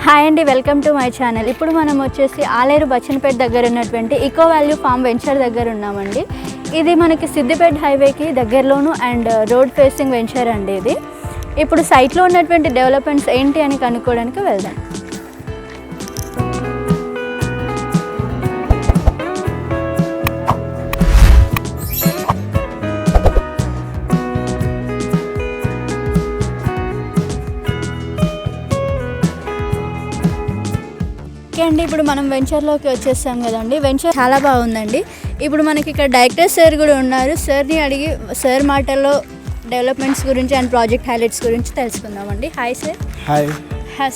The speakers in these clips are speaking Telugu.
హాయ్ అండి, వెల్కమ్ టు మై ఛానల్. ఇప్పుడు మనం వచ్చేసి ఆలేరు బచ్చనపేట దగ్గర ఉన్నటువంటి ఈకో వాల్యూ ఫామ్ వెంచర్ దగ్గర ఉన్నామండి. ఇది మనకి సిద్దిపేట హైవేకి దగ్గరలోను అండ్ రోడ్ ఫేసింగ్ వెంచర్ అండి ఇది. ఇప్పుడు సైట్లో ఉన్నటువంటి డెవలప్మెంట్స్ ఏంటి అని కనుక్కోవడానికి వెళ్దాం. అండి ఇప్పుడు మనం వెంచర్లోకి వచ్చేసాం కదండి. వెంచర్ చాలా బాగుందండి. ఇప్పుడు మనకి ఇక్కడ డైరెక్టర్ సార్ కూడా ఉన్నారు. సార్ని అడిగి సార్ మాటల్లో డెవలప్మెంట్స్ గురించి అండ్ ప్రాజెక్ట్ హైలైట్స్ గురించి తెలుసుకుందామండి. Hi sir. హాయ్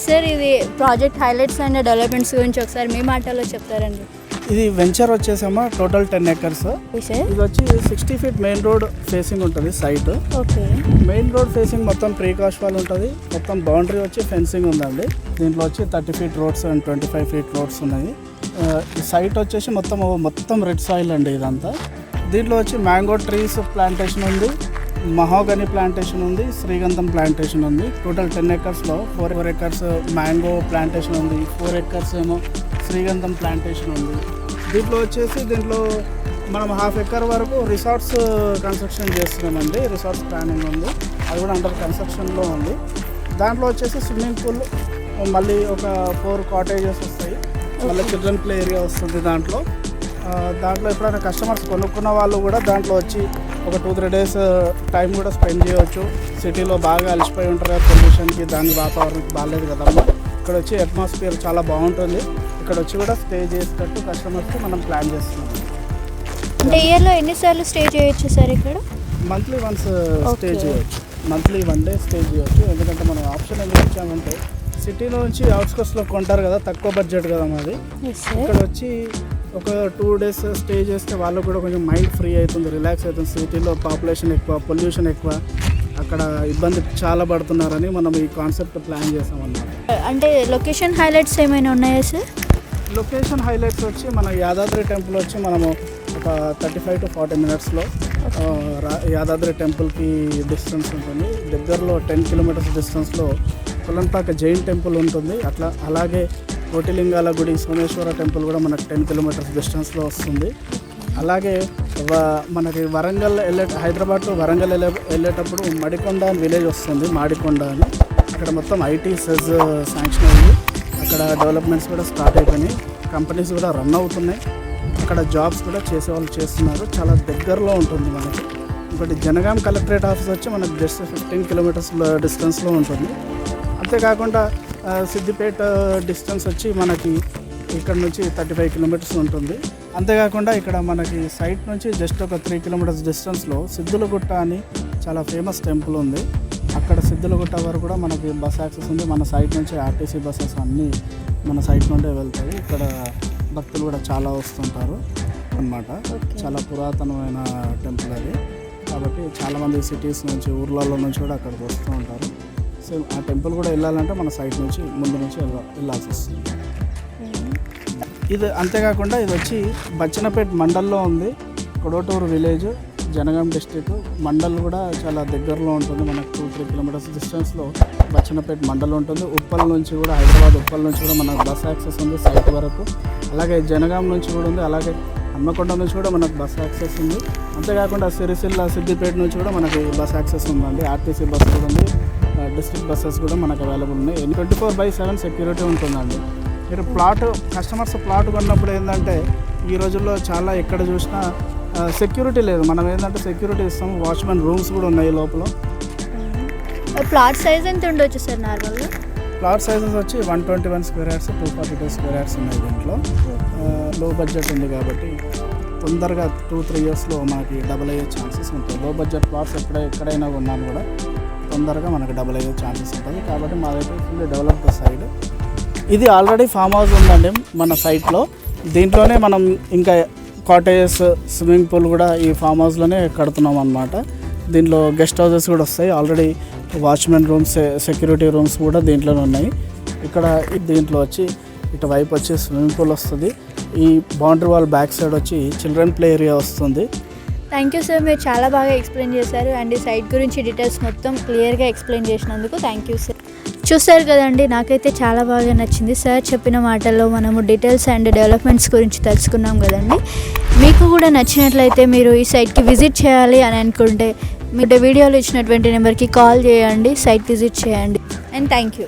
సార్, ఇది ప్రాజెక్ట్ హైలైట్స్ అండ్ డెవలప్మెంట్స్ గురించి ఒకసారి మీ మాటల్లో చెప్తారండి. ఇది వెంచర్ వచ్చేసామా టోటల్ 10 acres. ఇది వచ్చి 60 feet మెయిన్ రోడ్ ఫేసింగ్ ఉంటుంది site. Okay. Main road facing మొత్తం ప్రీకాస్ట్ వాల్ ఉంటుంది. మొత్తం బౌండరీ వచ్చి ఫెన్సింగ్ ఉందండి. దీంట్లో వచ్చి 30 feet roads and 25 feet roads ఉన్నాయి. ఈ సైట్ వచ్చేసి మొత్తం రెడ్ సాయిల్ అండి ఇదంతా. దీంట్లో వచ్చి మ్యాంగో ట్రీస్ ప్లాంటేషన్ ఉంది, మహోగని ప్లాంటేషన్ ఉంది, శ్రీగంధం ప్లాంటేషన్ ఉంది. టోటల్ 10 acresలో 4 acres మ్యాంగో ప్లాంటేషన్ ఉంది, 4 acres ఏమో శ్రీగంధం ప్లాంటేషన్ ఉంది. దీంట్లో మనం 1/2 acre వరకు రిసార్ట్స్ కన్స్ట్రక్షన్ చేస్తున్నామండి. రిసార్ట్స్ ప్లానింగ్ ఉంది, అది కూడా అండర్ కన్స్ట్రక్షన్లో ఉంది. దాంట్లో వచ్చేసి స్విమ్మింగ్ పూల్, మళ్ళీ ఒక 4 cottages వస్తాయి, మళ్ళీ చిల్డ్రన్ ప్లే ఏరియా వస్తుంది. దాంట్లో ఎప్పుడైనా కస్టమర్స్ కొనుక్కున్న వాళ్ళు కూడా దాంట్లో వచ్చి ఒక 2-3 days టైం కూడా స్పెండ్ చేయవచ్చు. సిటీలో బాగా అలసిపోయి ఉంటారు పొల్యూషన్కి, దాని వాతావరణానికి బాగాలేదు కదమ్మా. ఇక్కడ వచ్చి అట్మాస్ఫియర్ చాలా బాగుంటుంది. ఇక్కడ వచ్చి కూడా స్టే చేసేటట్టు కస్టమర్స్కి మనం ప్లాన్ చేస్తున్నాం. అంటే ఇయర్లో ఎన్నిసార్లు స్టే చేయొచ్చు సార్ ఇక్కడ? మంత్లీ వన్స్ స్టే చేయొచ్చు, మంత్లీ 1 day స్టే చేయొచ్చు. ఎందుకంటే మనం ఆప్షన్ ఎందుకు ఇచ్చామంటే సిటీలో నుంచి అవుట్స్కట్స్లో కొంటారు కదా, తక్కువ బడ్జెట్ కదా మాది. ఇక్కడ వచ్చి ఒక 2 days స్టే చేస్తే వాళ్ళకు కూడా కొంచెం మైండ్ ఫ్రీ అవుతుంది, రిలాక్స్ అవుతుంది. సిటీలో పాపులేషన్ ఎక్కువ, పొల్యూషన్ ఎక్కువ, అక్కడ ఇబ్బంది చాలా పడుతున్నారని మనం ఈ కాన్సెప్ట్ ప్లాన్ చేసామన్నమాట. అంటే లొకేషన్ హైలైట్స్ ఏమైనా ఉన్నాయా సార్? లొకేషన్ హైలైట్స్ వచ్చి మన యాదాద్రి టెంపుల్ వచ్చి మనము ఒక 35 to 40 minutesలో యాదాద్రి టెంపుల్కి డిస్టెన్స్ ఉంటుంది. దగ్గరలో 10 kilometers డిస్టెన్స్లో కొలంపాక జైన్ టెంపుల్ ఉంటుంది. అలాగే కోటిలింగాల గుడి సోమేశ్వర టెంపుల్ కూడా మనకు 10 kilometers డిస్టెన్స్లో వస్తుంది. అలాగే మనకి హైదరాబాద్ టు వరంగల్ వెళ్ళేటప్పుడు మడికొండ అని విలేజ్ వస్తుంది, మాడికొండ అని. అక్కడ మొత్తం ఐటీ సెజ్ శాంక్షన్ అయ్యింది. అక్కడ డెవలప్మెంట్స్ కూడా స్టార్ట్ అయిపోయినాయి, కంపెనీస్ కూడా రన్ అవుతున్నాయి. అక్కడ జాబ్స్ కూడా చేసేవాళ్ళు చేస్తున్నారు. చాలా దగ్గరలో ఉంటుంది మనకి. ఇంకోటి జనగాం కలెక్టరేట్ ఆఫీస్ వచ్చి మనకు జస్ట్ 15 kilometers డిస్టెన్స్లో ఉంటుంది. అంతేకాకుండా సిద్దిపేట డిస్టెన్స్ వచ్చి మనకి ఇక్కడ నుంచి 35 kilometers ఉంటుంది. అంతేకాకుండా ఇక్కడ మనకి సైట్ నుంచి జస్ట్ ఒక 3 kilometers డిస్టెన్స్లో సిద్ధులగుట్ట అని చాలా ఫేమస్ టెంపుల్ ఉంది. అక్కడ సిద్ధులగుట్ట వరకు కూడా మనకి బస్ యాక్సెస్ ఉంది. మన సైట్ నుంచి ఆర్టీసీ బస్సెస్ అన్నీ మన సైట్ నుండే వెళ్తాయి. ఇక్కడ భక్తులు కూడా చాలా వస్తుంటారు అన్నమాట. చాలా పురాతనమైన టెంపుల్ అది, కాబట్టి చాలామంది సిటీస్ నుంచి, ఊర్లలో నుంచి కూడా అక్కడికి వస్తూ ఉంటారు. సో ఆ టెంపుల్ కూడా వెళ్ళాలంటే మన సైట్ నుంచి ముందు నుంచి వెళ్ళాల్సి వస్తుంది. ఇది అంతేకాకుండా ఇది వచ్చి బచ్చనపేట మండల్లో ఉంది. Kodavatur village, Jangaon district. మండల్ కూడా చాలా దగ్గరలో ఉంటుంది, మనకు 2-3 kilometers డిస్టెన్స్లో బచ్చనపేట మండల్ ఉంటుంది. ఉప్పల్ నుంచి కూడా, హైదరాబాద్ ఉప్పల్ నుంచి కూడా మనకు బస్ యాక్సెస్ ఉంది సైట్ వరకు. అలాగే జనగాం నుంచి కూడా ఉంది, అలాగే హన్మకొండ నుంచి కూడా మనకు బస్ యాక్సెస్ ఉంది. అంతేకాకుండా సిరిసిల్ల, సిద్దిపేట నుంచి కూడా మనకి బస్ యాక్సెస్ ఉందండి. ఆర్టీసీ బస్ కూడా ఉంది, డిస్ట్రిక్ట్ బస్సెస్ కూడా మనకు అవైలబుల్ ఉన్నాయి. 24/7 సెక్యూరిటీ ఉంటుందండి. మీరు కస్టమర్స్ ప్లాట్ కొన్నప్పుడు ఏంటంటే ఈ రోజుల్లో చాలా ఎక్కడ చూసినా సెక్యూరిటీ లేదు. మనం ఏంటంటే సెక్యూరిటీ ఇస్తాం, వాచ్మెన్ రూమ్స్ కూడా ఉన్నాయి లోపల. ప్లాట్ సైజ్ ఎంత ఉండొచ్చు సార్ నార్మల్గా? ప్లాట్ సైజెస్ వచ్చి 121 square yards, 242 square yards ఉన్నాయి. దీంట్లో లో బడ్జెట్ ఉంది కాబట్టి తొందరగా 2-3 yearsలో మనకి డబుల్ అయ్యే ఛాన్సెస్ ఉంటాయి. లో బడ్జెట్ ప్లాట్స్ ఎక్కడైనా కొన్నాను కూడా తొందరగా మనకి డబుల్ అయ్యే ఛాన్సెస్ ఉంటుంది. కాబట్టి మా దగ్గర ఫుల్ డెవలప్డ్ సైడ్. ఇది ఆల్రెడీ ఫామ్ హౌస్ ఉందండి మన సైట్లో. దీంట్లోనే మనం ఇంకా కాటేజెస్, స్విమ్మింగ్ పూల్ కూడా ఈ ఫామ్ హౌస్లోనే కడుతున్నాం అన్నమాట. దీంట్లో గెస్ట్ హౌసెస్ కూడా వస్తాయి. Already watchmen rooms, security rooms కూడా దీంట్లోనే ఉన్నాయి. ఇక్కడ దీంట్లో వచ్చి ఇటువైపు వచ్చి స్విమ్మింగ్ పూల్ వస్తుంది. ఈ బౌండరీ వాల్ బ్యాక్ సైడ్ వచ్చి చిల్డ్రన్ ప్లే ఏరియా వస్తుంది. థ్యాంక్ యూ సార్, మీరు చాలా బాగా ఎక్స్ప్లెయిన్ చేశారు. అండ్ ఈ సైట్ గురించి డీటెయిల్స్ మొత్తం క్లియర్గా ఎక్స్ప్లెయిన్ చేసినందుకు థ్యాంక్ యూ సార్. చూసారు కదండి, నాకైతే చాలా బాగా నచ్చింది. సార్ చెప్పిన మాటల్లో మనము డీటెయిల్స్ అండ్ డెవలప్మెంట్స్ గురించి తెలుసుకున్నాం కదండి. మీకు కూడా నచ్చినట్లయితే మీరు ఈ సైట్కి విజిట్ చేయాలి అని అనుకుంటే మీరు వీడియోలో ఇచ్చినటువంటి నెంబర్కి కాల్ చేయండి, సైట్ విజిట్ చేయండి. And thank you.